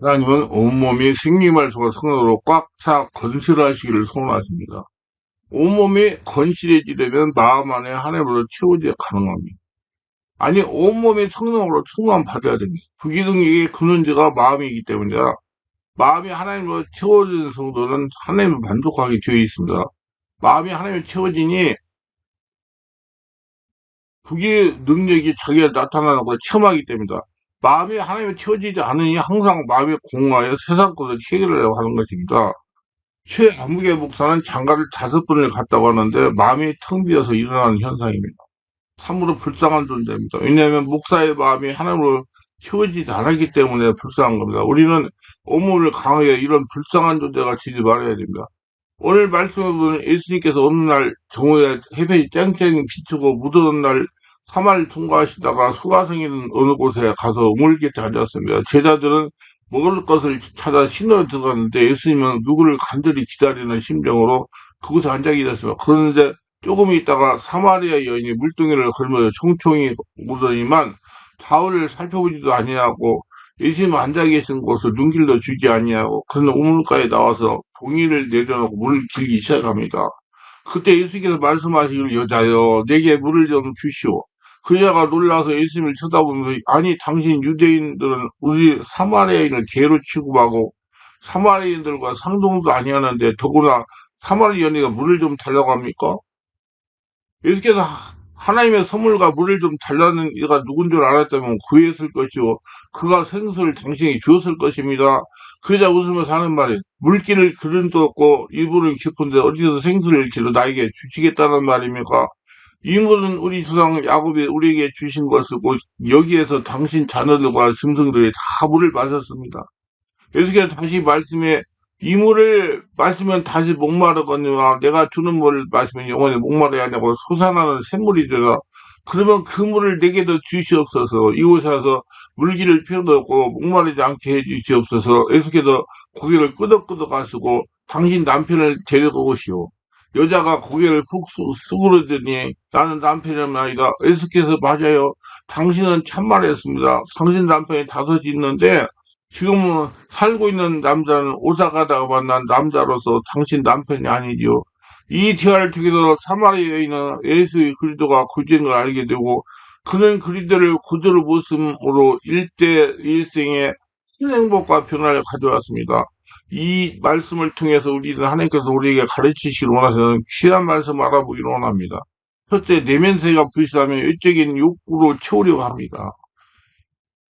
하나님은 온몸이 생기말수가 성령으로 꽉 차 건실하시기를 소원하십니다. 온몸이 건실해지려면 마음 안에 하나님으로 채워져야 가능합니다. 아니, 온몸이 성령으로 충만 받아야 됩니다. 부기능력의 근원제가 마음이기 때문이다. 마음이 하나님으로 채워지는 성도는 하나님을 만족하게 되어 있습니다. 마음이 하나님을 채워지니 그게 능력이 자기가 나타나는 걸 체험하기 때문이다. 마음이 하나님을 채워지지 않으니 항상 마음이 공허하여 세상 것을 해결하려고 하는 것입니다. 최아무개 목사는 장가를 5번을 갔다고 하는데 마음이 텅 비어서 일어나는 현상입니다. 참으로 불쌍한 존재입니다. 왜냐하면 목사의 마음이 하나님으로 채워지지 않았기 때문에 불쌍한 겁니다. 우리는 온몸을 강하게 이런 불쌍한 존재가 되지 말아야 됩니다. 오늘 말씀해 보면 예수님께서 어느 날 정오에 햇볕이 쨍쨍 비추고 무더운 날 사마를 통과하시다가 수가성에 있는 어느 곳에 가서 우물 곁에 앉았습니다. 제자들은 먹을 것을 찾아 신으로 들어갔는데 예수님은 누구를 간절히 기다리는 심정으로 그곳에 앉아 계셨습니다. 그런데 조금 있다가 사마리아 여인이 물동이를 걸면서 총총히 오더니만 좌우를 살펴보지도 아니하고 예수님 앉아 계신 곳을 눈길도 주지 아니하고 그는 우물가에 나와서 동이를 내려놓고 물을 길기 시작합니다. 그때 예수께서 말씀하시기를 여자여 내게 물을 좀 주시오. 그 여자가 놀라서 예수님을 쳐다보면서 아니 당신 유대인들은 우리 사마리아인을 개로 취급하고 사마리아인들과 상종도 아니하는데 더구나 사마리아 여인이 물을 좀 달라고 합니까? 예수께서 하나님의 선물과 물을 좀 달라는 이가 누군 줄 알았다면 구했을 것이요 그가 생수를 당신에게 주었을 것입니다. 그 여자 웃으면서 하는 말이 물기를 그릇도 없고 이불은 깊은데 어디서 생수를 길어 나에게 주시겠다는 말입니까? 이 물은 우리 조상 야곱이 우리에게 주신 것이고 여기에서 당신 자녀들과 짐승들이 다 물을 마셨습니다. 예수께서 다시 말씀에 이 물을 마시면 다시 목마르거니와 내가 주는 물을 마시면 영원히 목마르지 아니하고 솟아나는 샘물이 되라. 그러면 그 물을 내게도 주시옵소서. 이곳에 와서 물기를 필요도 없고 목마르지 않게 해 주시옵소서. 예수께서 고개를 끄덕끄덕 하시고 당신 남편을 데리고 오시오. 여자가 고개를 푹 수그러더니 나는 남편이 아니다. 예수께서 맞아요. 당신은 참말했습니다. 당신 남편이 5이 있는데 지금은 살고 있는 남자는 오사 가다가 만난 남자로서 당신 남편이 아니지요. 이 대화를 통해서 사마리아 여인은 예수의 그리스도가 구주인 걸 알게 되고 그는 그리스도를 구주로 모심으로 일대일생의 큰 행복과 변화를 가져왔습니다. 이 말씀을 통해서 우리는 하나님께서 우리에게 가르치시길 원하시는 귀한 말씀 알아보기를 원합니다. 첫째, 내면세가 불실하면 외적인 욕구로 채우려고 합니다.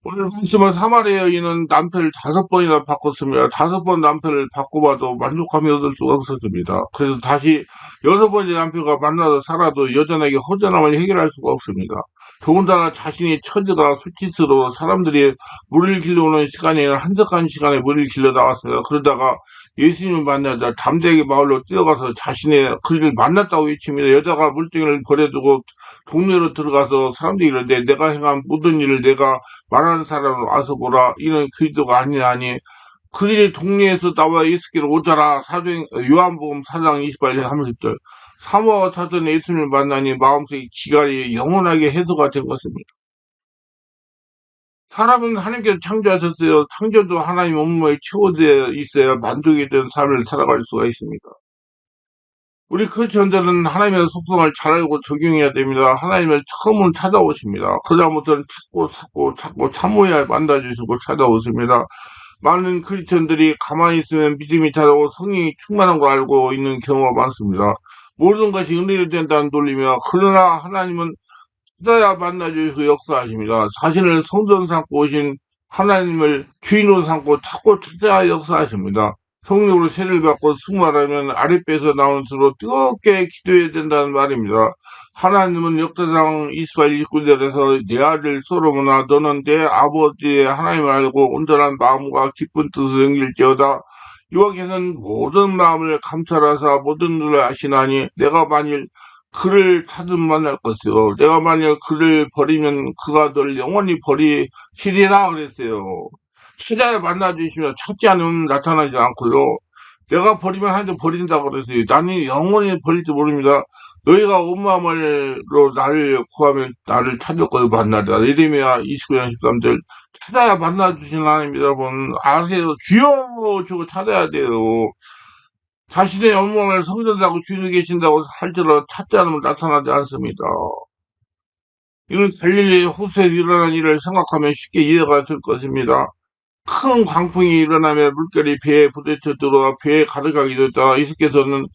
오늘 말씀은 사마리아 여인은 남편을 5번이나 바꿨습니다. 5번 남편을 바꿔봐도 만족함이 얻을 수가 없었습니다. 그래서 다시 6번째 남편과 만나서 살아도 여전하게 허전함을 해결할 수가 없습니다. 더군다나 자신이 처지가 수치스러워 사람들이 물을 길러오는 시간에는 한적한 시간에 물을 길러 나왔습니다. 그러다가 예수님을 만나자 담대하게 마을로 뛰어가서 자신의 그를 만났다고 외칩니다. 여자가 물등을 버려두고 동네로 들어가서 사람들이 이러는데 내가 행한 모든 일을 내가 말하는 사람을 와서 보라. 이는 그리스도가 아니하니 그들이 동네에서 나와 예수께로 오자라. 요한복음 4장 28절 30절. 사모와 사전 예수님을 만나니 마음속의 기갈이 영원하게 해소가 된 것입니다. 사람은 하나님께서 창조하셨어요. 창조도 하나님 온몸에 채워져 있어야 만족이 된 삶을 살아갈 수가 있습니다. 우리 크리스천들은 하나님의 속성을 잘 알고 적용해야 됩니다. 하나님을 처음은 찾아오십니다. 그다음부터는 찾고 참어야 만나주시고 찾아오십니다. 많은 크리스천들이 가만히 있으면 믿음이 찾아오고 성령이 충만한 걸 알고 있는 경우가 많습니다. 모든 것이 은혜로 된다는 논리며 그러나 하나님은 찾아야 만나주시고 역사하십니다. 자신을 성전 삼고 오신 하나님을 주인으로 삼고 찾고 찾아야 역사하십니다. 성령으로 세를 받고 승마하면 아랫배에서 나오는 수로 뜨겁게 기도해야 된다는 말입니다. 하나님은 역사상 이스라엘 일꾼들에서 내 아들 솔로몬아 너는 내 아버지의 하나님을 알고 온전한 마음과 기쁜 뜻을 섬길지어다. 여호와께서는 모든 마음을 감찰하사 모든 일을 아시나니 내가 만일 그를 찾으면 만날 것이요 내가 만일 그를 버리면 그가 널 영원히 버리시리라 그랬어요. 찾아야 만나주시면 찾지 않으면 나타나지 않고요. 내가 버리면 하나님 버린다고 그랬어요. 나는 영원히 버릴지 모릅니다. 너희가 온 마음으로 나를 구하면 나를 찾을 거요 만나리라. 예레미야 29장 13절. 찾아야 만나주시는 하나님입니다, 여러분. 아세요? 주여! 주고 찾아야 돼요. 자신의 영광을 성전하고 주인이 계신다고 할지라도 찾지 않으면 나타나지 않습니다. 이런 갈릴리 호수에서 일어난 일을 생각하면 쉽게 이해가 될 것입니다. 큰 광풍이 일어나며 물결이 배에 부딪혀 들어와 배에 가득하게 되었다. 이스께서는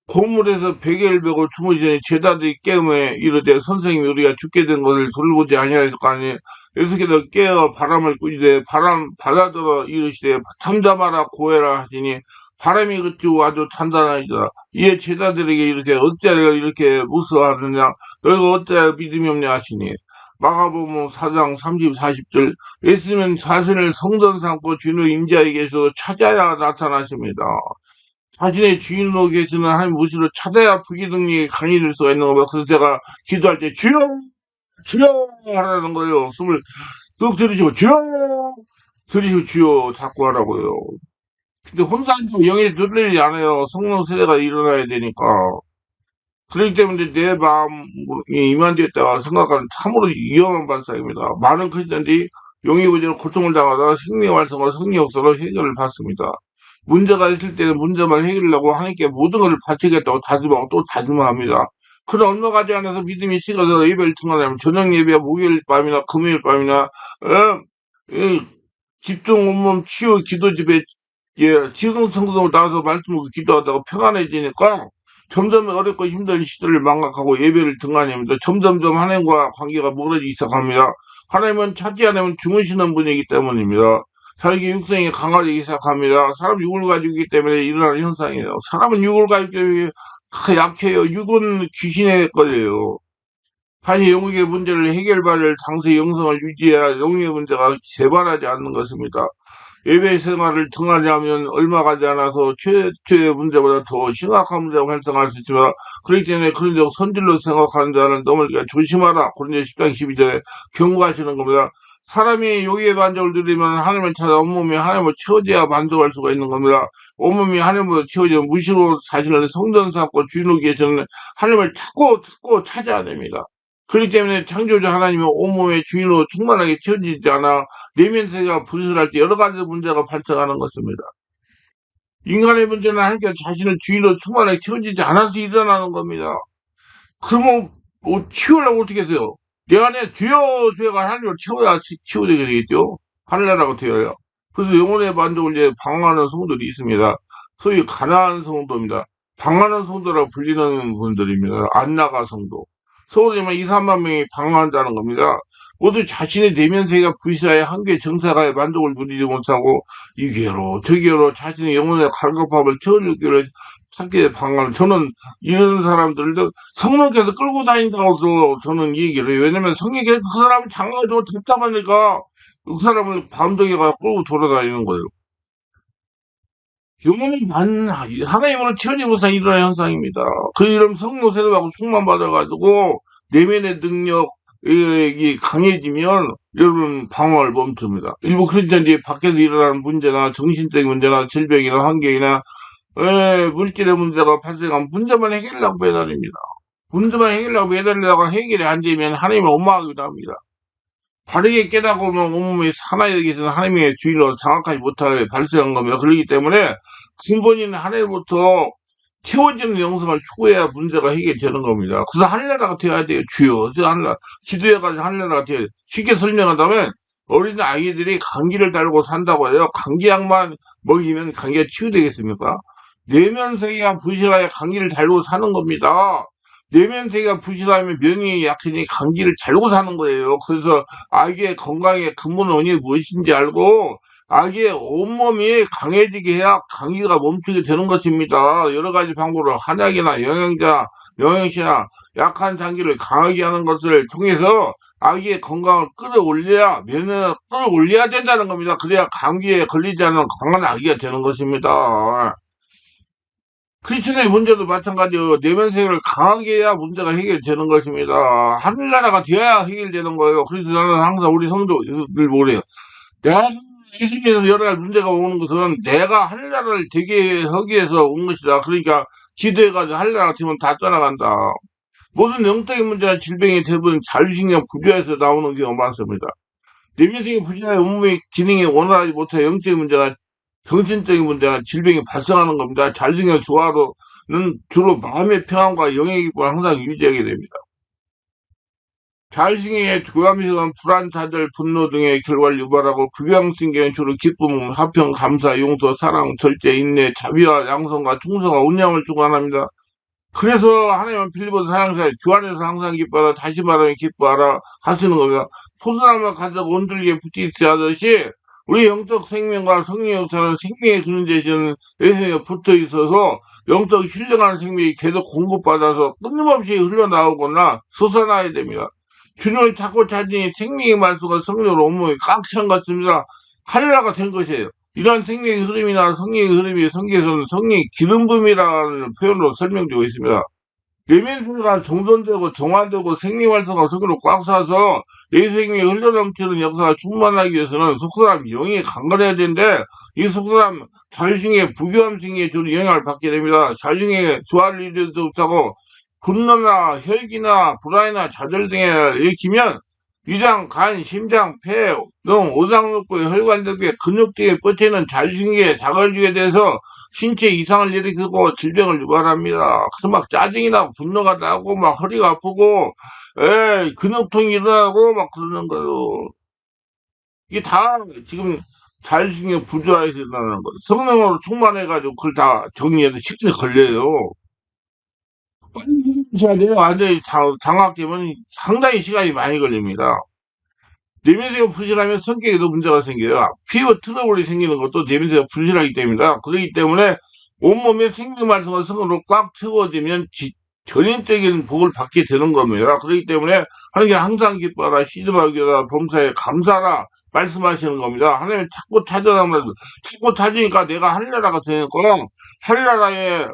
고물에서 베개를 베고 주무시니 제자들이 깨음에 이르되 선생님이 우리가 죽게 된 것을 돌보지 아니하였을 거 아니에요. 예수께서 깨어 바람을 꾸짖되 바람 받아들어 이르시되 잠잠하라 고해라 하시니 바람이 그치고 아주 단단하니라. 이에 제자들에게 이르되 어찌하여 이렇게 무서워하느냐 너희가 어찌하여 믿음이 없냐 하시니 마가복음 4장 30, 40절 예수님은 자신을 성전 삼고 주인의 임자에 계셔서 찾아야 나타나십니다. 자신의 주인으로 계시는 하나님 무시로 찾아야 부기능력이 강해질 수가 있는 거예요. 그래서 제가 기도할 때 주여 주여 하라는 거예요. 숨을 뚝 들이쉬고 주여 들이쉬고 주여 자꾸 하라고요. 근데 혼자 앉으면 영이 들리지 않아요. 성령 세례가 일어나야 되니까. 그렇기 때문에 내 마음이 이만되었다가 생각하는 참으로 위험한 발상입니다. 많은 크리스천들이 용의 부재로 고통을 당하다가 생명 활성과 성령 역사로 해결을 받습니다. 문제가 있을 때는 문제만 해결하려고 하나님께 모든 것을 바치겠다고 다짐하고 또 다짐합니다. 그러나 얼마 가지 않아서 믿음이 식어서 예배를 등한하면 저녁 예배와 목요일 밤이나 금요일 밤이나 집중 온몸 치유 기도 집에 지성 성도로 나와서 말씀을 기도하다가 평안해지니까 점점 어렵고 힘든 시대를 망각하고 예배를 등한합니다. 점점점 하나님과 관계가 멀어지기 시작합니다. 하나님은 찾지 않으면 주무시는 분이기 때문입니다. 자기 육성이 강화되기 시작합니다. 사람 육을 가지고 있기 때문에 일어나는 현상이에요. 사람은 육을 가지고 때문에 약해요. 육은 귀신의 거예요. 사실 영육의 문제를 해결받을 장소의 영성을 유지해야 영육의 문제가 재발하지 않는 것입니다. 예배 생활을 등한하면 얼마 가지 않아서 최초의 문제보다 더 심각한 문제가 발생할 수 있지만 그렇기 때문에 그런 적 선질로 생각하는 자는 넘어지기가 조심하라. 그런데 10장 12절에 경고하시는 겁니다. 사람이 여기에 만족을 누리면 하나님을 찾아 온몸이 하나님을 채워져야 만족할 수가 있는 겁니다. 온몸이 하나님으로 채워지면 무시로 자신을 성전 삼고 주인으로 계시는 하나님을 찾고 찾아야 됩니다. 그렇기 때문에 창조주 하나님은 온몸의 주인으로 충만하게 채워지지 않아 내면세가 부실할 때 여러 가지 문제가 발생하는 것입니다. 인간의 문제는 하나님께 자신을 주인으로 충만하게 채워지지 않아서 일어나는 겁니다. 그러면 치우려고 어떻게 해서요? 내 안에 주여가 하나님을 채워야 치유되게 되겠죠. 하늘나라가 되어요. 그래서 영혼의 만족을 이제 방황하는 성도들이 있습니다. 소위 가나안 성도입니다. 방황하는 성도라고 불리는 분들입니다. 안나가 성도. 서울에만 2, 3만 명이 방황한다는 겁니다. 모두 자신의 내면 세계가 불시라의 한계 정사가의 만족을 누리지 못하고 이게로 저게로 자신의 영혼의 갈급함을 채워주기를 찾게 방황을 저는 이런 사람들도 성령께서 끌고 다닌다고 해서 저는 이 얘기를 해요. 왜냐면 성령께서 그 사람이 장가가 좀 답답하니까 그 사람을 밤덩이가 끌고 돌아다니는 거예요. 영혼이 하나님으로 채워진 것은 일어나는 현상입니다. 그 이름 성령 세례받고 충만 받아가지고 내면의 능력이 강해지면 여러분 방황을 멈춥니다. 일부 크리스천들이 밖에서 일어나는 문제나 정신적인 문제나 질병이나 환경이나 물질의 문제가 발생하면 문제만 해결하려고 매달립니다. 문제만 해결하려고 매달리다가 해결이 안 되면 하나님을 원망하기도 합니다. 바르게 깨닫고 오면 온몸이 하나에 계시는 하나님의 주인으로 장악하지 못하게 발생한 겁니다. 그렇기 때문에 근본인 하나님부터 채워지는 영성을 추구해야 문제가 해결되는 겁니다. 그래서 하늘나라가 되어야 돼요. 주여. 기도해가지고 하늘나라가 되어야 돼요. 쉽게 설명한다면 어린 아이들이 감기를 달고 산다고 해요. 감기약만 먹이면 감기가 치유되겠습니까? 내면세계가 부실하여 감기를 달고 사는 겁니다. 내면세계가 부실하면 면역력이 약해지니 감기를 달고 사는 거예요. 그래서 아기의 건강의 근본 원인이 무엇인지 알고 아기의 온몸이 강해지게 해야 감기가 멈추게 되는 것입니다. 여러 가지 방법으로 한약이나 영양제나 약한 장기를 강하게 하는 것을 통해서 아기의 건강을 끌어올려야 된다는 겁니다. 그래야 감기에 걸리지 않는 강한 아기가 되는 것입니다. 크리스천의 문제도 마찬가지로 내면세계를 강하게 해야 문제가 해결되는 것입니다. 하늘나라가 되어야 해결되는 거예요. 그래서 저는 항상 우리 성도들 보래요. 내가 예수님에서 여러 가지 문제가 오는 것은 내가 하늘나라를 되게 하기 위해서 온 것이다. 그러니까 기도해가지고 하늘나라 같으면 다 떠나간다. 모든 영적인 문제나 질병이 대부분 자율신경 부조에서 나오는 경우가 많습니다. 내면적인 불신의 온몸의 기능이 원활하지 못해 영적인 문제나 정신적인 문제나 질병이 발생하는 겁니다. 잘생긴 조화로는 주로 마음의 평안과 영의 기쁨을 항상 유지하게 됩니다. 자의식의 교감식은 불안, 좌절, 분노 등의 결과를 유발하고 극양신경은 주로 기쁨, 화평, 감사, 용서, 사랑, 절제, 인내, 자비와 양성과 충성과 운양을 주관합니다. 그래서 하나님은 빌립보서 사랑사에 주 안에서 항상 기뻐하라 다시 말하면 기뻐하라 하시는 겁니다. 소수나무가 가져고 온들기에 붙이지 하듯이 우리 영적 생명과 성령 역사는 생명의 근원 되시는 예수님에 붙어 있어서 영적 힐링하는 생명이 계속 공급받아서 끊임없이 흘러나오거나 솟아나야 됩니다. 주님을 찾고 찾으니 생명의 말수가 성령으로 온몸이 꽉 찬 것 같습니다. 하늘나라가 된 것이에요. 이러한 생명의 흐름이나 성령의 흐름이 성경에서는 성령의 기름 부음이라는 표현으로 설명되고 있습니다. 내면세가 정돈되고 정화되고 생명활성화 성으로 꽉 차서 내 생명이 흘러넘치는 역사가 충만하기 위해서는 속사람 영이 강건해야 되는데 이 속사람 자신의 부교함성에 주로 영향을 받게 됩니다. 자신의 조화를 이루지 못하고 분노나 혈기나 불안이나 좌절 등에 일으키면 위장, 간, 심장, 폐 등 오장육부의 혈관들의 근육 등에 뻗치는 자율신경에 자극을 주게 돼서 신체 이상을 일으키고 질병을 유발합니다. 그래서 막 짜증이 나고 분노가 나고 막 허리가 아프고 근육통이 일어나고 막 그러는 거예요. 이게 다 지금 자율신경 부조화에서 일어나는 거예요. 성능으로 충만해가지고 그걸 다 정리해서 시간이 걸려요. 빨리 해야 돼요. 완전히 장악되면 상당히 시간이 많이 걸립니다. 내면세가 부실하면 성격에도 문제가 생겨요. 피부 트러블이 생기는 것도 내면세가 부실하기 때문이다. 그렇기 때문에 온몸에 생기말성과 성으로 꽉 채워지면 전인적인 복을 받게 되는 겁니다. 그렇기 때문에 하나님께 항상 기뻐하라, 시드마기라, 범사에 감사하라 말씀하시는 겁니다. 하나님 찾고 찾아나면 찾고 찾으니까 내가 하늘나라가 되는 거야. 하늘나라에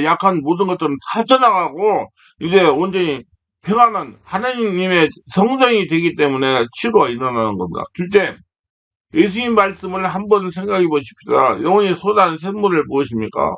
약한 모든 것들은 다 떠나가고 이제 온전히 평안한 하나님의 성전이 되기 때문에 치료가 일어나는 겁니다. 둘째, 예수님 말씀을 한번 생각해 보십시다. 영혼이 쏟아낸 샘물을 무엇입니까?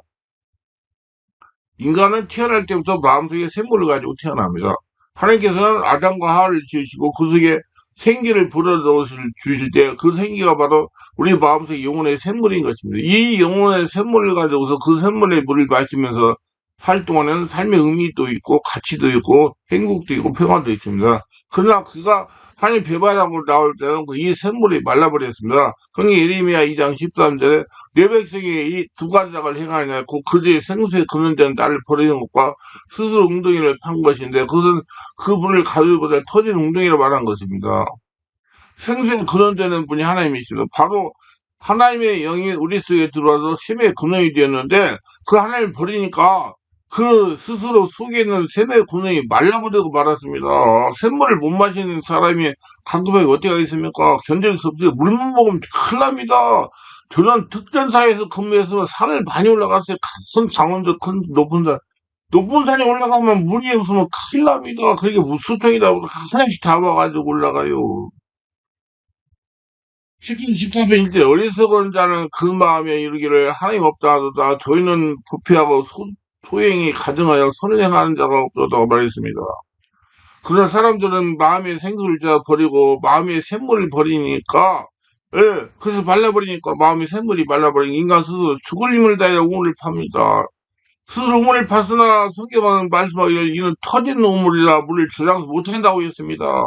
인간은 태어날 때부터 마음속에 샘물을 가지고 태어납니다. 하나님께서는 아담과 하와를 지으시고 그 속에 생기를 불어넣어 주실 때 그 생기가 바로 우리 마음속의 영혼의 샘물인 것입니다. 이 영혼의 샘물을 가지고서 그 샘물의 물을 마시면서 살 동안에는 삶의 의미도 있고 가치도 있고 행복도 있고 평안도 있습니다. 그러나 그가 하나님 배반하고 나올 때는 이 샘물이 말라버렸습니다. 그러니 예레미야 2장 13절에 내 백성이 이 두 가지를 행하냐 그들의 생수에 근원되는 나를 버리는 것과 스스로 웅덩이를 판 것인데 그것은 그 분을 가두기보다 터진 웅덩이를 말한 것입니다. 생수에 근원되는 분이 하나님이십니다. 바로 하나님의 영이 우리 속에 들어와서 샘의 근원이 되었는데 그 하나님을 버리니까 그 스스로 속에 있는 샘의 근원이 말라버리고 말았습니다. 샘물을 못 마시는 사람이 가급에 어떻게 하겠습니까? 견딜 수 없어요. 물만 먹으면 큰일 납니다. 저는 특전사에서 근무했으면 산을 많이 올라갔어요. 같은 강원도 큰 높은 산에 올라가면 물이 없으면 큰일 납니다. 그렇게 수평이다 보고 하나씩 잡아가지고 올라가요. 10편 14편 1절 어리석은 자는 그 마음에 이르기를 하나님 없다 하도다 저희는 부패하고 소행이 가증하여 선을 행하는 자가 없다고 말했습니다. 그런 사람들은 마음의 생수를 버리고 마음의 샘물을 버리니까 그래서 말라버리니까 마음의 샘물이 말라버리니 인간 스스로 죽을 힘을 다해 우물을 팝니다. 스스로 우물을 팠으나 성경은 말씀하기를 이는 터진 우물이라 물을 저장 못한다고 했습니다.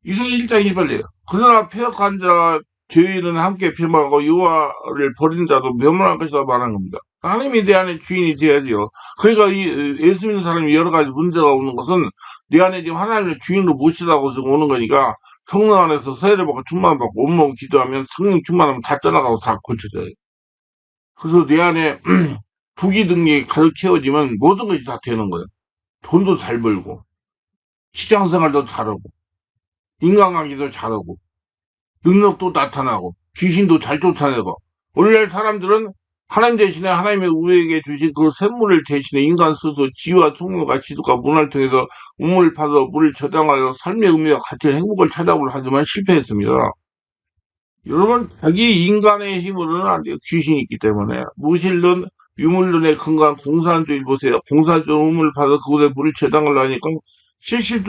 이상 1장 1절이에요. 그러나 폐역한 자 죄인은 함께 폐망하고 여호와를 버린 자도 멸망할 것이다 말한 겁니다. 하나님이 내 안에 주인이 되어야죠. 그러니까 예수 믿는 사람이 여러 가지 문제가 오는 것은 내 안에 지금 하나님을 주인으로 모시다고 지금 오는 거니까 성령 안에서 세례를 받고 충만 받고 온몸 기도하면 성령 충만하면 다 떠나가고 다 고쳐져요. 그래서 내 안에 부귀 등이 가득 채워지면 모든 것이 다 되는 거예요. 돈도 잘 벌고 직장 생활도 잘하고 인간관계도 잘하고 능력도 나타나고 귀신도 잘 쫓아내고 오늘날 사람들은 하나님 대신에 하나님의 우리에게 주신 그 샘물을 대신에 인간 스스로 지와 총명과 지도과 문화를 통해서 우물을 파서 물을 저장하여 삶의 의미와 가치와 행복을 찾아보려 하지만 실패했습니다. 여러분 자기 인간의 힘으로는 안 돼요. 귀신이 있기 때문에 무신론 유물론의 근간 공산주의 보세요. 공산주의 우물을 파서 그곳에 물을 저장하려 하니까 70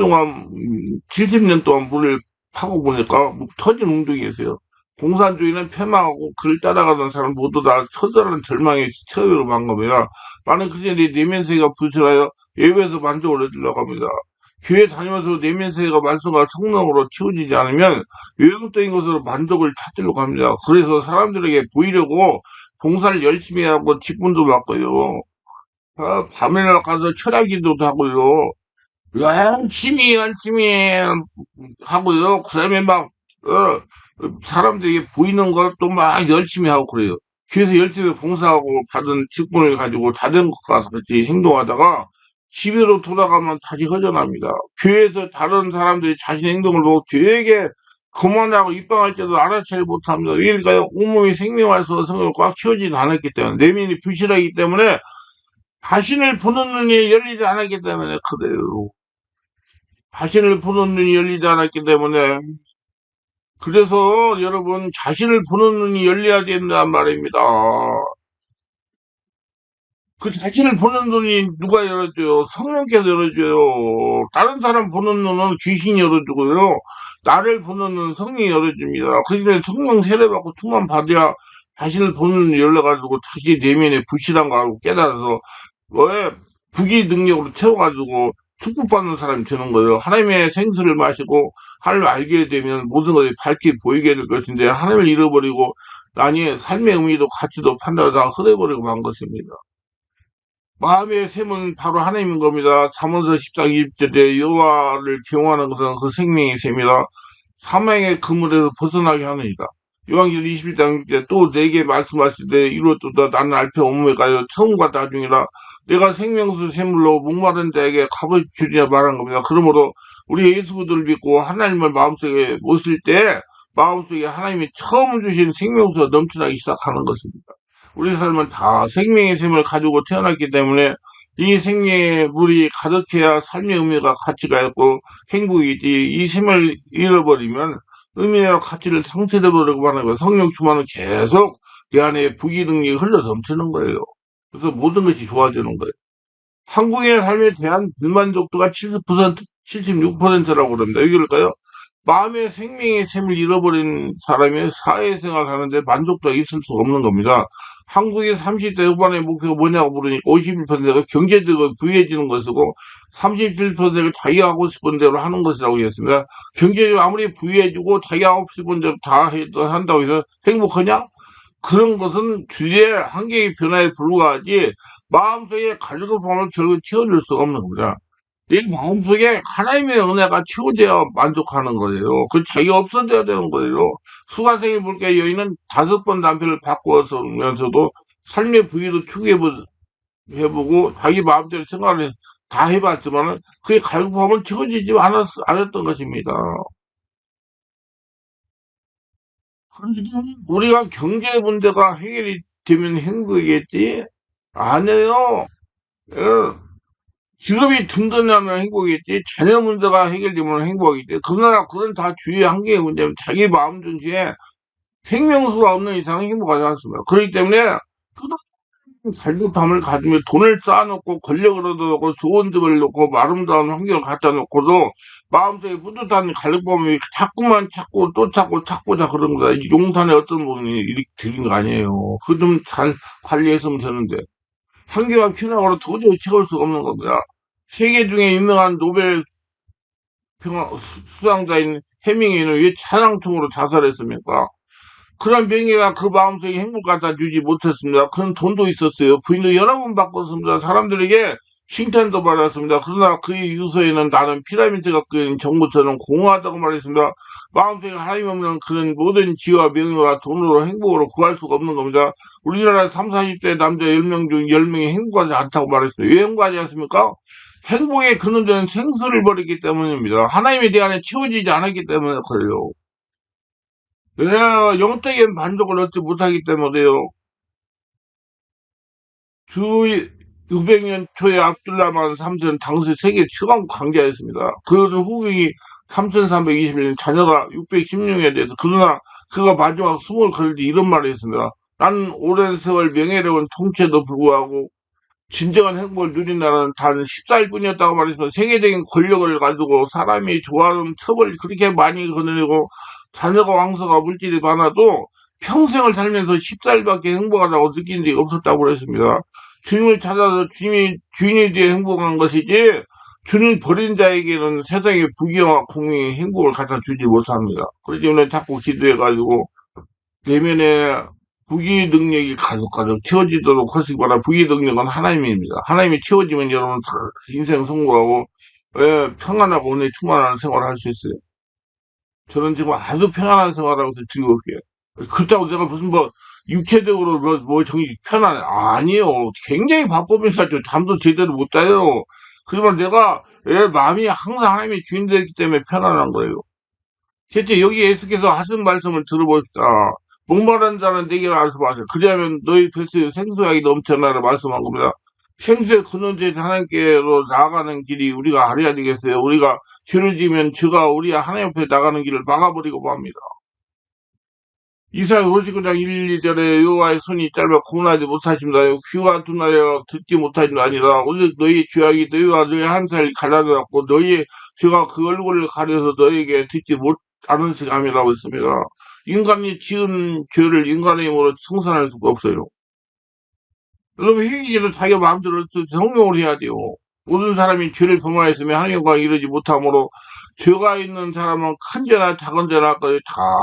년 동안 물을 파고 보니까 뭐 터진 웅덩이였어요. 공산주의는 패망하고 그를 따라가던 사람 모두 다 처절한 절망의 처해로 만 겁니다. 나는 그제 내 내면세가 부실하여 예배에서 만족을 얻으려고 합니다. 교회 다니면서 내면세가 말씀과 성령으로 채워지지 않으면 외국적인 것으로 만족을 찾으려고 합니다. 그래서 사람들에게 보이려고 봉사를 열심히 하고 직분도 받고요. 밤에 가서 철학기도도 하고요. 열심히 하고요. 그다음에 막, 사람들에게 보이는 것도 막 열심히 하고 그래요. 그래서 열심히 봉사하고 받은 직분을 가지고 자전거 가서 같이 행동하다가 집으로 돌아가면 다시 허전합니다. 교회에서 다른 사람들이 자신의 행동을 보고 되게 그만하고 입방할 때도 알아차리 못합니다. 왜일까요? 온몸이 생명화에서 성을 꽉 채우지 않았기 때문에, 내면이 부실하기 때문에 자신을 보는 눈이 열리지 않았기 때문에 그래요. 자신을 보는 눈이 열리지 않았기 때문에 그래서 여러분 자신을 보는 눈이 열려야 된단 말입니다. 그 자신을 보는 눈이 누가 열어줘요? 성령께서 열어줘요. 다른 사람 보는 눈은 귀신이 열어주고요. 나를 보는 눈은 성령이 열어줍니다. 그러니 성령 세례받고 충만 받아야 자신을 보는 눈이 열려가지고 자기 내면의 불실한 거 알고 깨달아서 왜 부기 능력으로 채워가지고 축복받는 사람이 되는 거예요. 하나님의 생수를 마시고 하나님을 알게 되면 모든 것이 밝게 보이게 될 것인데 하나님을 잃어버리고 나니 삶의 의미도 가치도 판단을 다 흐려버리고 만 것입니다. 마음의 샘은 바로 하나님인 겁니다. 잠언서 10장 20절에 여호와를 경외하는 것은 그 생명의 샘이라 사망의 그물에서 벗어나게 하느니라. 요한계시록 21장 6절에 또 내게 말씀하실 때 이루었도다 나는 알파 오메가요 처음과 나중이라 내가 생명수 샘물로 목마른 자에게 값을 주리라 말한 겁니다. 그러므로 우리 예수를 믿고 하나님을 마음속에 모실 때 마음속에 하나님이 처음 주신 생명수가 넘쳐나기 시작하는 것입니다. 우리 삶은 다 생명의 샘을 가지고 태어났기 때문에 이 생명의 물이 가득해야 삶의 의미가 가치가 있고 행복이지. 이 샘을 잃어버리면 의미와 가치를 상실해버리고 하는 거예요. 성령 충만은 계속 내 안에 부기능력이 흘러 넘치는 거예요. 그래서 모든 것이 좋아지는 거예요. 한국의 삶에 대한 불만족도가 70%, 76%라고 그럽니다. 왜 그럴까요? 마음의 생명의 샘을 잃어버린 사람이 사회생활 하는데 만족도가 있을 수가 없는 겁니다. 한국의 30대 후반의 목표가 뭐냐고 물으니까 51%가 경제적으로 부유해지는 것이고 37%가 자기가 하고 싶은 대로 하는 것이라고 했습니다. 경제적으로 아무리 부유해지고 자기가 하고 싶은 대로 다 한다고 해서 행복하냐? 그런 것은 주의 한계의 변화에 불과하지 마음속에 갈급함을 결국 채워줄 수가 없는 겁니다. 내 마음속에 하나님의 은혜가 채워져야 만족하는 거예요. 그 자기가 없어져야 되는 거예요. 수가생의 물개 여인은 5번 남편을 바꾸어서면서도 삶의 부위도 추구해보고 자기 마음대로 생활을 다 해봤지만은 그게 갈급함을 채워지지 않았던 것입니다. 그러니까 우리가 경제 문제가 해결이 되면 행복이겠지? 아니에요. 예. 직업이 든든하면 행복이겠지. 자녀 문제가 해결되면 행복이겠지. 그러나 그건 다 주의 한계의 문제면 자기 마음 중심에 생명수가 없는 이상 행복하지 않습니다. 그렇기 때문에 갈급함을 가지며 돈을 쌓아놓고 권력을 얻어놓고 좋은 집을 놓고 아름다운 환경을 갖다 놓고도 마음속에 뿌듯한 갈급함이 자꾸만 찾고 또 찾고 찾고자 그런 거다. 용산에 어떤 분이 이렇게 들린 거 아니에요. 그거 좀 잘 관리했으면 되는데. 한계와 퀴나고로 도저히 채울 수가 없는 겁니다. 세계 중에 유명한 노벨 수상자인 해밍웨이는 왜 차량총으로 자살했습니까? 그런 명예가 그 마음속에 행복 갖다 주지 못했습니다. 그런 돈도 있었어요. 부인도 여러 번 바꿨습니다. 사람들에게 칭찬도 받았습니다. 그러나 그 유서에는 나는 피라미드가 끄인 정부처럼 공허하다고 말했습니다. 마음속에 하나님 없는 그런 모든 지와 명예와 돈으로 행복으로 구할 수가 없는 겁니다. 우리나라 3, 40대 남자 10명 중 10명이 행복하지 않다고 말했습니다. 왜 행복하지 않습니까? 행복의 근원자는 생수를 버리기 때문입니다. 하나님에 대한 채워지지 않았기 때문에 그래요. 왜 영적인 만족을 얻지 못하기 때문에요. 주 600년 초에 압둘라만 3세 당시 세계 최강 강자였습니다. 그 후궁이 3321년 자녀가 616에 대해서 그러나 그가 마지막 숨을 걸을 때 이런 말을 했습니다. 나는 오랜 세월 명예로운 통치에도 불구하고 진정한 행복을 누린 나라는 단 14일뿐이었다고 말해서 세계적인 권력을 가지고 사람이 좋아하는 첩을 그렇게 많이 거느리고 자녀가 왕서가 물질이 많아도 평생을 살면서 14일밖에 행복하다고 느낀 적이 없었다고 그랬습니다. 주님을 찾아서 주인이 되어 행복한 것이지 주님 버린 자에게는 세상의 부귀와 공의 행복을 갖다 주지 못합니다. 그렇기 때문에 자꾸 기도해가지고 내면에 부귀 능력이 가득가득 채워지도록 하시기 바라. 부귀 능력은 하나님입니다. 하나님이 채워지면 여러분 다 인생 성공하고 평안하고 은혜 충만한 생활을 할 수 있어요. 저는 지금 아주 평안한 생활하고 있어요. 즐겁게. 그렇다고 내가 무슨 뭐 육체적으로 뭐 정이 편안해. 아니에요. 굉장히 바쁘면서 잠도 제대로 못 자요. 그러면 내가 마음이 항상 하나님의 주인 되기 때문에 편안한 거예요. 실제 여기 예수께서 하신 말씀을 들어봅시다. 목마른 자는 내게 나와서 마세요. 그리하면 너희 뱃속에 생수약이 넘쳐나라 말씀한 겁니다. 생수의 근원제 하나님께로 나아가는 길이 우리가 알아야 되겠어요. 우리가 죄를 지면 죄가 우리 하나님 앞에 나가는 길을 막아버리고 맙니다. 이사야 59장 1, 2절에 여호와의 손이 짧아 구원하지 못하십니다. 귀가 둔하여 듣지 못하심도 아니라 오직 너희 죄악이 너희와 너희 한 살 갈라졌고 너희의 죄가 그 얼굴을 가려서 너희에게 듣지 못하는 시감이라고 했습니다. 인간이 지은 죄를 인간의 힘으로 청산할 수가 없어요. 여러분 회개도 자기가 마음대로 성령을 해야 돼요. 모든 사람이 죄를 범하였으며 하나님과 이르지 못하므로 죄가 있는 사람은 큰 죄나 작은 죄나 다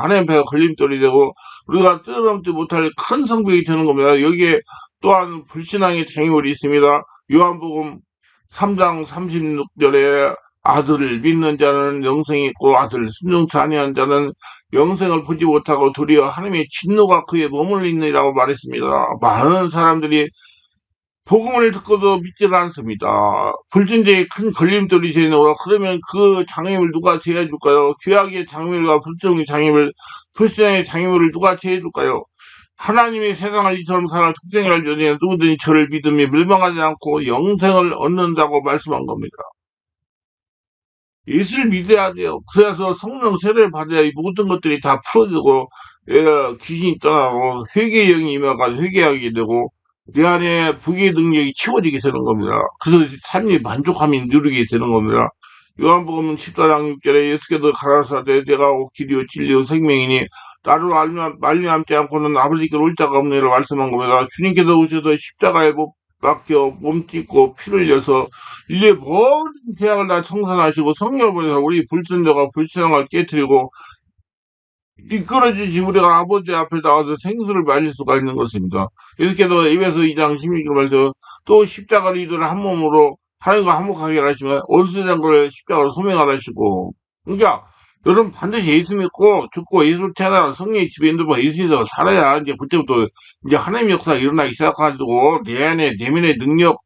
하나님 앞에 걸림돌이 되고 우리가 뛰어넘지 못할 큰 성벽이 되는 겁니다. 여기에 또한 불신앙의 장애물이 있습니다. 요한복음 3장 36절에 아들을 믿는 자는 영생이 있고 아들을 순종치 아니한 자는 영생을 보지 못하고 도리어 하나님의 진노가 그에 머물리느니라고 말했습니다. 많은 사람들이 복음을 듣고도 믿지를 않습니다. 불신자의 큰 걸림돌이 되노라. 그러면 그 장애물 누가 제해줄까요? 죄악의 장애물과 불신의 장애물, 불신의 장애물을 누가 제해줄까요? 하나님이 세상을 이처럼 살아 축생을 전에 누구든지 저를 믿음이 멸망하지 않고 영생을 얻는다고 말씀한 겁니다. 예수를 믿어야 돼요. 그래서 성령 세례를 받아야 이 모든 것들이 다 풀어지고 귀신이 떠나고 회개의 영이 임해가지고 회개하게 되고 내 안에 부귀 능력이 채워지게 되는 겁니다. 그래서 삶이 만족함이 누리게 되는 겁니다. 요한복음 14장 6절에 예수께서 가라사대 내가 길이요 진리요 생명이니 나로 말미암지 않고는 아버지께 올 자가 없느니라 말씀한 겁니다. 주님께서 오셔서 십자가에 못 박혀 몸 찢고 피를 흘려서 인류의 모든 죄악을 다 청산하시고 성령을 보내서 우리 불순종과 불신앙을 깨뜨리고 이끌어주시 우리가 아버지 앞에 나와서 생수를 마실 수가 있는 것입니다. 예수께서 에베소 2장 16절 말씀 또 십자가를 이들을 한 몸으로 하나님과 화목하게 하시면 원수된 걸 십자가로 소명하라 하시고 그러니까 여러분 반드시 예수 믿고 죽고 예수 태어나 성령의 집에 있는 거 예수에서 살아야 이제 그때부터 이제 하나님 역사가 일어나기 시작해가지고 내 안에 내면의 능력,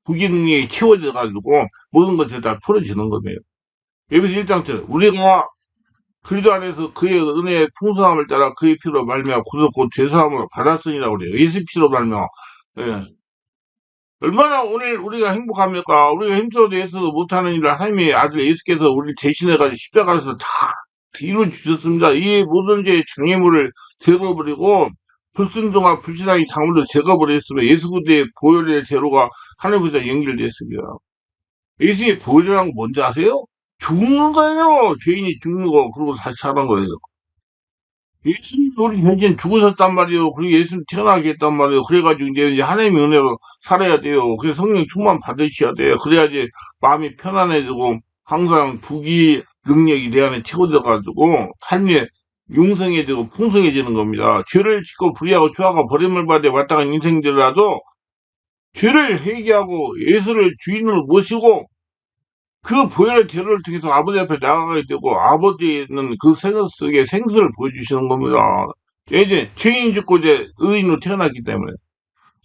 부귀 능력이 채워져가지고 모든 것이 다 풀어지는 거예요. 에베소 1장처럼 우리가 그리스도 안에서 그의 은혜의 풍성함을 따라 그의 피로 말미암아 구속 곧 죄사함을 받았으니라고 그래요. 예수 피로 말미암아. 예. 얼마나 오늘 우리가 행복합니까? 우리가 힘써도 애써도 못하는 일을 하나님의 아들 예수께서 우리 대신해가지고 십자가에서 다 이루어 주셨습니다. 이 모든 죄의 장애물을 제거버리고 불순종과 불신앙의 장애물을 제거버렸으면 예수 그리스도의 보혈의 제로가 하늘에서 연결되었습니다. 예수의 보혈이라는 건 뭔지 아세요? 죽는 거예요. 죄인이 죽는 거. 그리고 다시 사는 거예요. 예수님 우리 대신 죽으셨단 말이에요. 그리고 예수님 태어나게 했단 말이에요. 그래가지고 이제 하나님의 은혜로 살아야 돼요. 그래서 성령 충만 받으셔야 돼요. 그래야지 마음이 편안해지고 항상 부귀 능력이 내 안에 채워져가지고 삶이 용성해지고 풍성해지는 겁니다. 죄를 짓고 불의하고 죄악과 버림을 받아 왔다간 인생들이라도 죄를 회개하고 예수를 주인으로 모시고 그 보혈의 제로를 통해서 아버지 앞에 나아가게 되고 아버지는 그 생각 속에 생수를 보여주시는 겁니다. 이제 죄인 죽고 이제 의인으로 태어났기 때문에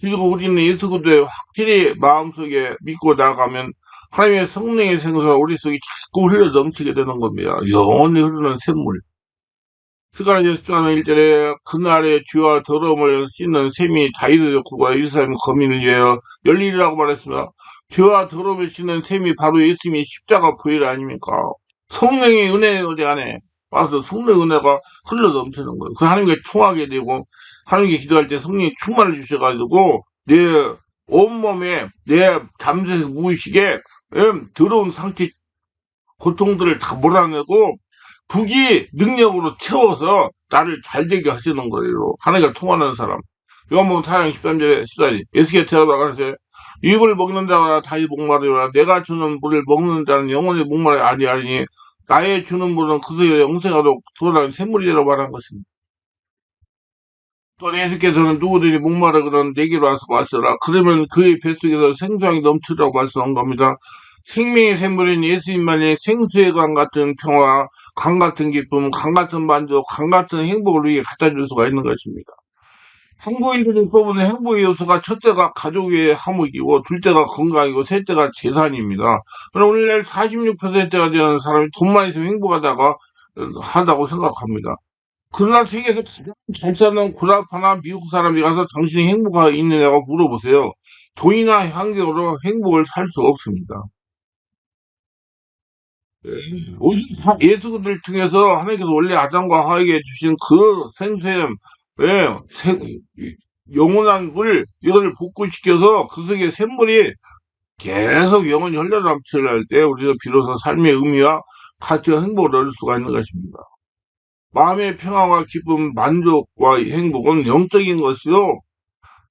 그리고 우리는 예수 그리스도의 확실히 마음속에 믿고 나아가면 하나님의 성령의 생수가 우리 속에 자꾸 흘러 넘치게 되는 겁니다. 영원히 흐르는 샘물. 스가랴 10장 1절에 그날의 죄와 더러움을 씻는 샘이 다윗의 족구가 이스라엘 거민을 위하여 열리리라고 말했습니다. 죄와 더러움을 씻는 샘이 바로 예수님의 십자가 보혈 아닙니까? 성령의 은혜 우리 안에 와서 성령의 은혜가 흘러 넘치는 거예요. 그 하나님께 통하게 되고 하나님께 기도할 때 성령이 충만을 주셔가지고 내 온몸에 내 잠재적 무의식에 더러운 상처 고통들을 다 몰아내고 북이 능력으로 채워서 나를 잘되게 하시는 거예요. 하나님과 통하는 사람. 요한복음 4장 13절에 시다니 예수께 대답하세요. 입을 먹는 자가 다시 목마르라. 내가 주는 물을 먹는 자는 영원히 목마르 아니하니 나의 주는 물은 그 속에 영생하도록 돌아다니는 샘물이라고 말한 것입니다. 또 예수께서는 누구들이 목마르거든 내게로 와서 마시라. 그러면 그의 뱃속에서 생수량이 넘치라고 말씀한 겁니다. 생명의 샘물인 예수님만이 생수의 강 같은 평화, 강 같은 기쁨, 강 같은 만족, 강 같은 행복을 우리에게 갖다 줄 수가 있는 것입니다. 한국인들이 뽑은 행복의 요소가 첫째가 가족의 화목이고 둘째가 건강이고 셋째가 재산입니다. 그럼 오늘날 46%가 되는 사람이 돈만 있으면 행복하다고 하다고 생각합니다. 그러나 세계에서 가장 잘 사는 구라파나 미국 사람이 가서 당신이 행복하게 있느냐고 물어보세요. 돈이나 환경으로 행복을 살 수 없습니다. 오직 예수를 통해서 하나님께서 원래 아담과 하와에게 주신 그 생샘, 예, 영원한 물, 이걸 복구시켜서 그 속에 샘물이 계속 영원히 흘러넘칠 때 우리가 비로소 삶의 의미와 가치와 행복을 얻을 수가 있는 것입니다. 마음의 평화와 기쁨, 만족과 행복은 영적인 것이요.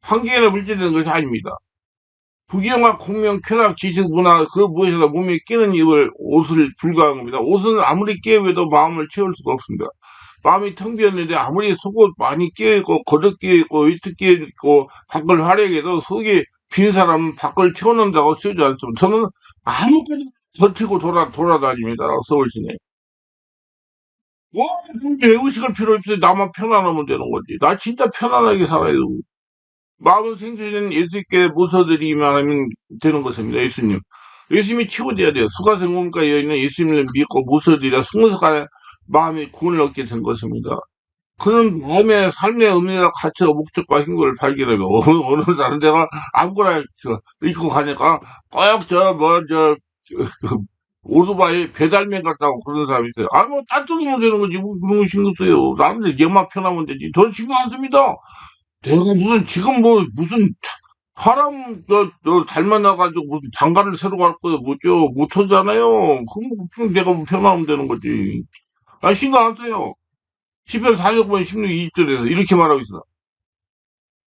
환경이나 물질적인 것이 아닙니다. 부귀영화, 공명, 쾌락, 지식, 문화, 그 무엇이나 몸에 끼는 입을 옷을 불가한 겁니다. 옷은 아무리 끼어입어도 마음을 채울 수가 없습니다. 마음이 텅 비었는데 아무리 속옷 많이 끼어있고 겉옷 끼어있고 위트 끼어있고 밖을 화려해도 속이 빈 사람은 밖을 채워놓는다고 쓰지 않습니다. 저는 아무것도 버티고 돌아다닙니다. 서울 시내. 뭐, 왜 의식할 필요 없이 나만 편안하면 되는 거지. 나 진짜 편안하게 살아요. 마음은 생존인 예수님께 모셔드리기만 하면 되는 것입니다. 예수님. 예수님이 치워져야 돼요. 수가성공가에 있는 예수님을 믿고 모셔드려야 성숙한 마음의 구원을 얻게 된 것입니다. 그는 마음의 삶의 의미와 가치와 목적과 행복을 발견하고 어느 다른 데가 아무거나 입고 가니까 꼭 오토바이 배달맨 같다고 그런 사람이 있어요. 아, 뭐, 딴짓하면 되는 거지. 뭐, 그런 거 신경 써요. 남들 얘만 편하면 되지. 전 신경 안 씁니다. 내가 무슨, 지금 뭐, 무슨, 사람, 잘 만나가지고 무슨 장가를 새로 갈 거야. 못 하잖아요. 그럼 내가 뭐 편하면 되는 거지. 아, 신경 안 써요. 10편 400번 16, 20절에서 이렇게 말하고 있어.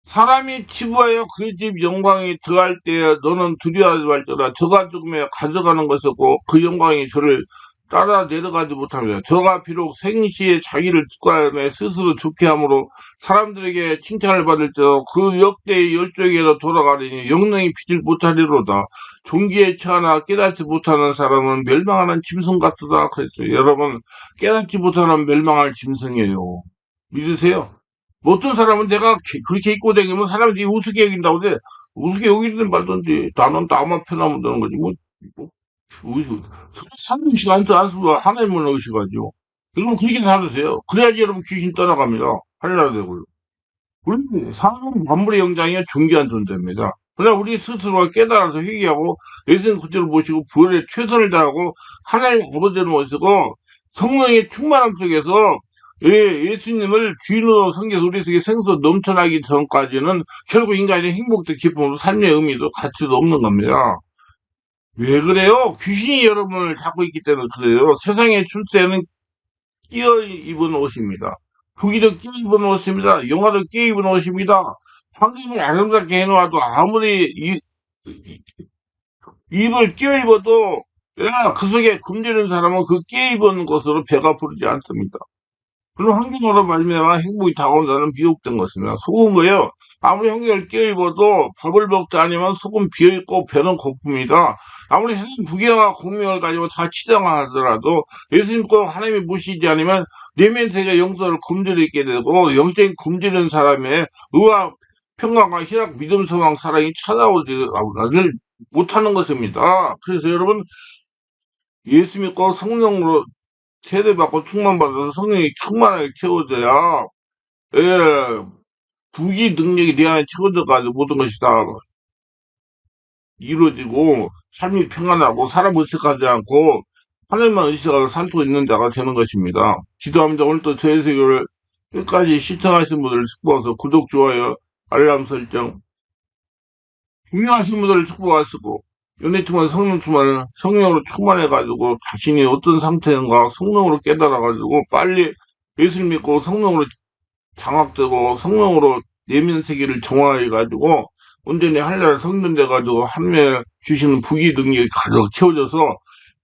사람이 치부하여 그 집 영광이 더할 때에 너는 두려워하지 말지어다. 저가 죽음에 가져가는 것이었고 그 영광이 저를 따라 내려가지 못합니다. 저가 비록 생시에 자기를 축하하며 스스로 좋게 함으로 사람들에게 칭찬을 받을 때도 그 역대의 열조에게로 돌아가리니 영능히 피질 못하리로다. 종기에 처하나 깨닫지 못하는 사람은 멸망하는 짐승 같다. 그랬어요. 여러분, 깨닫지 못하는 멸망할 짐승이에요. 믿으세요? 어떤 사람은 내가 그렇게 입고 다니면 사람들이 우습게 여긴다고 돼. 우습게 여기든 말든지 나는 나만 편하면 되는 거지. 뭐, 사는 의식 안 쓰고 하나님을 의식하죠. 여러분 그렇게 살으세요. 그래야지 여러분 귀신 떠나갑니다. 하늘나라 되고요. 우리 사람은 만물의 영장이요 존귀한 존재입니다. 그러나 우리 스스로가 깨달아서 회개하고 예수님 그대로 모시고 부활에 최선을 다하고 하나님 아버지를 모시고 성령의 충만함 속에서 예수님을 주인으로 섬겨서 우리 속에 생수 넘쳐나기 전까지는 결국 인간의 행복도 기쁨도 삶의 의미도 가치도 없는 겁니다. 왜 그래요? 귀신이 여러분을 잡고 있기 때문에 그래요. 세상의 출세는 끼어 입은 옷입니다. 부기도 끼어 입은 옷입니다. 영화도 끼어 입은 옷입니다. 환경을 아름답게 해놓아도 아무리 입을 끼어 입어도 그 속에 굶주린 사람은 그 끼어 입은 것으로 배가 부르지 않습니다. 그런 환경으로 말미암아 행복이 다가온다는 비옥된 것입니다. 속은 거예요. 아무리 환경을 끼어입어도 밥을 먹지 않으면 속은 비어있고 배는 고픕니다. 아무리 세상 부귀영화 공명을 가지고 다 치장하더라도 예수님 꼭 하나님이 모시지 않으면 내면 세계 영성을 굶주리게 되고 영적인 굶주리는 사람의 의와 평강과 희락, 믿음, 소망, 사랑이 찾아오지 못하는 것입니다. 그래서 여러분 예수 믿고 성령으로 세례받고 충만받아서 성령이 충만하게 채워져야 예, 부귀 능력이 내 안에 채워져가지고 모든 것이 다 이루어지고 삶이 평안하고 사람 의식하지 않고 하나님만 의식하고 살고 있는 자가 되는 것입니다. 기도합니다. 오늘도 저의 세계를 끝까지 시청하신 분들 축복해서 구독, 좋아요, 알람 설정 중요하신 분들을 축복하시고, 연애 충만, 성령 충만을 성령으로 충만해가지고, 자신이 어떤 상태인가 성령으로 깨달아가지고, 빨리 예수를 믿고 성령으로 장악되고, 성령으로 내면 세계를 정화해가지고, 온전히 한나라 성전돼가지고, 하나님의 주시는 부귀 능력이 가득 채워져서,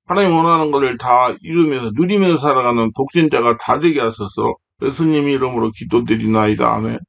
하나님 원하는 것을 다 이루면서, 누리면서 살아가는 독신자가 다 되게 하소서. 예수님 이름으로 기도드리나이다. 아멘.